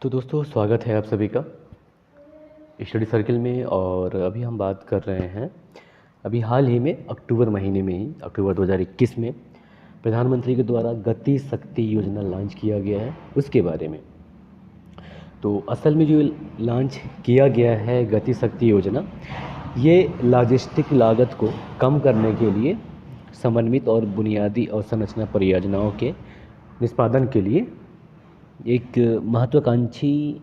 तो दोस्तों स्वागत है आप सभी का स्टडी सर्किल में। और अभी हम बात कर रहे हैं अभी हाल ही में अक्टूबर महीने में ही अक्टूबर 2021 में प्रधानमंत्री के द्वारा गति शक्ति योजना लॉन्च किया गया है उसके बारे में। तो असल में जो लॉन्च किया गया है गति शक्ति योजना, ये लॉजिस्टिक लागत को कम करने के लिए समन्वित और बुनियादी अवसंरचना परियोजनाओं के निष्पादन के लिए एक महत्वाकांक्षी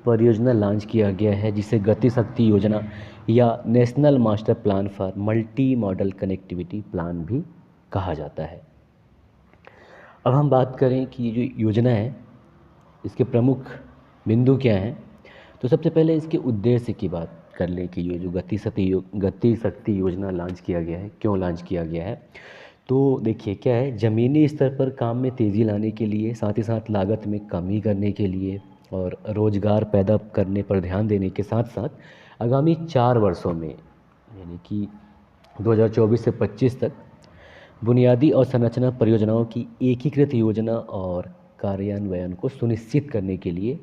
परियोजना लॉन्च किया गया है, जिसे गति शक्ति योजना या national master plan for multi modal connectivity plan भी कहा जाता है। अब हम बात करें कि ये जो योजना है इसके प्रमुख बिंदु क्या हैं। तो सबसे पहले इसके उद्देश्य की बात कर लें कि ये जो गति शक्ति योजना लॉन्च किया गया है, क्यों लॉन्च किया गया है। तो देखिए क्या है, ज़मीनी स्तर पर काम में तेज़ी लाने के लिए, साथ ही साथ लागत में कमी करने के लिए और रोज़गार पैदा करने पर ध्यान देने के साथ साथ आगामी 4 वर्षों में यानी कि 2024 से 25 तक बुनियादी और संरचना परियोजनाओं की एकीकृत योजना और कार्यान्वयन को सुनिश्चित करने के लिए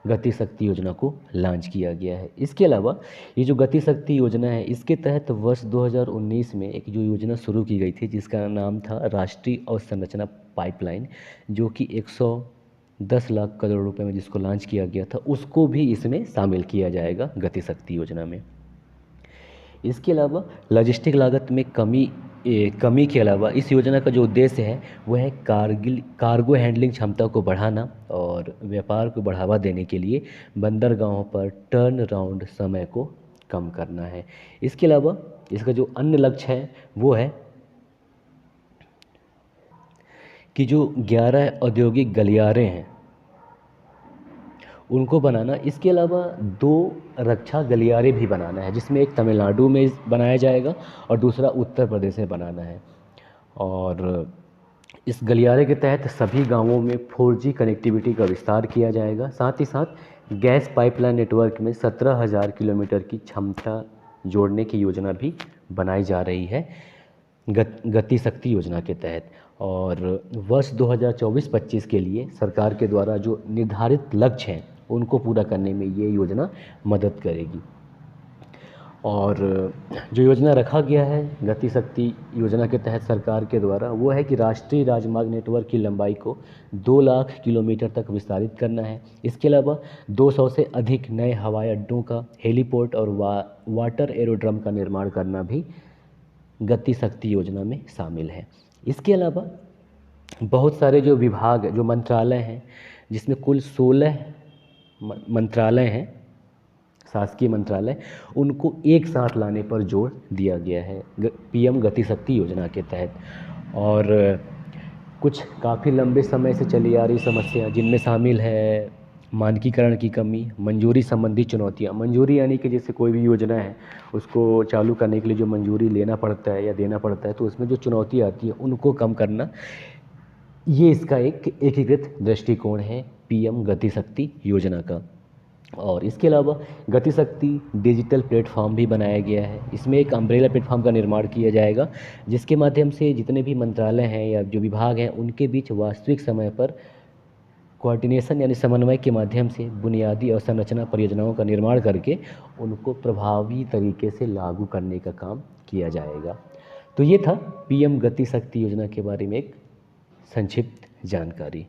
गति शक्ति योजना को लॉन्च किया गया है। इसके अलावा ये जो गति शक्ति योजना है, इसके तहत वर्ष 2019 में एक जो योजना शुरू की गई थी जिसका नाम था राष्ट्रीय अवसंरचना पाइपलाइन, जो कि 110 लाख करोड़ रुपए में जिसको लॉन्च किया गया था, उसको भी इसमें शामिल किया जाएगा गति शक्ति योजना में। इसके अलावा लॉजिस्टिक लागत में कमी के अलावा इस योजना का जो उद्देश्य है वह है कार्गो हैंडलिंग क्षमता को बढ़ाना और व्यापार को बढ़ावा देने के लिए बंदरगाहों पर टर्न अराउंड समय को कम करना है। इसके अलावा इसका जो अन्य लक्ष्य है वो है कि जो 11 औद्योगिक गलियारे हैं उनको बनाना। इसके अलावा 2 रक्षा गलियारे भी बनाना है, जिसमें एक तमिलनाडु में बनाया जाएगा और दूसरा उत्तर प्रदेश में बनाना है। और इस गलियारे के तहत सभी गांवों में 4G कनेक्टिविटी का विस्तार किया जाएगा। साथ ही साथ गैस पाइपलाइन नेटवर्क में 17,000 किलोमीटर की क्षमता जोड़ने की योजना भी बनाई जा रही है गति शक्ति योजना के तहत। और वर्ष 2024-25 के लिए सरकार के द्वारा जो निर्धारित लक्ष्य हैं उनको पूरा करने में ये योजना मदद करेगी। और जो योजना रखा गया है गति शक्ति योजना के तहत सरकार के द्वारा वो है कि राष्ट्रीय राजमार्ग नेटवर्क की लंबाई को 2 लाख किलोमीटर तक विस्तारित करना है। इसके अलावा 200 से अधिक नए हवाई अड्डों का, हेलीपोर्ट और वाटर एरोड्रम का निर्माण करना भी गति शक्ति योजना में शामिल है। इसके अलावा बहुत सारे जो विभाग, जो मंत्रालय हैं, जिसमें कुल 16 मंत्रालय हैं, शासकीय मंत्रालय, उनको एक साथ लाने पर जोर दिया गया है पीएम गति शक्ति योजना के तहत। और कुछ काफ़ी लंबे समय से चली आ रही समस्या जिनमें शामिल है मानकीकरण की कमी, मंजूरी संबंधी चुनौतियाँ। मंजूरी यानी कि जैसे कोई भी योजना है उसको चालू करने के लिए जो मंजूरी लेना पड़ता है या देना पड़ता है, तो उसमें जो चुनौती आती है उनको कम करना, ये इसका एक एकीकृत दृष्टिकोण है पीएम गति शक्ति योजना का। और इसके अलावा गति शक्ति डिजिटल प्लेटफॉर्म भी बनाया गया है। इसमें एक अम्ब्रेला प्लेटफॉर्म का निर्माण किया जाएगा, जिसके माध्यम से जितने भी मंत्रालय हैं या जो विभाग हैं उनके बीच वास्तविक समय पर कोऑर्डिनेशन यानी समन्वय के माध्यम से बुनियादी अवसंरचना परियोजनाओं का निर्माण करके उनको प्रभावी तरीके से लागू करने का काम किया जाएगा। तो ये था पीएम गति शक्ति योजना के बारे में एक संक्षिप्त जानकारी।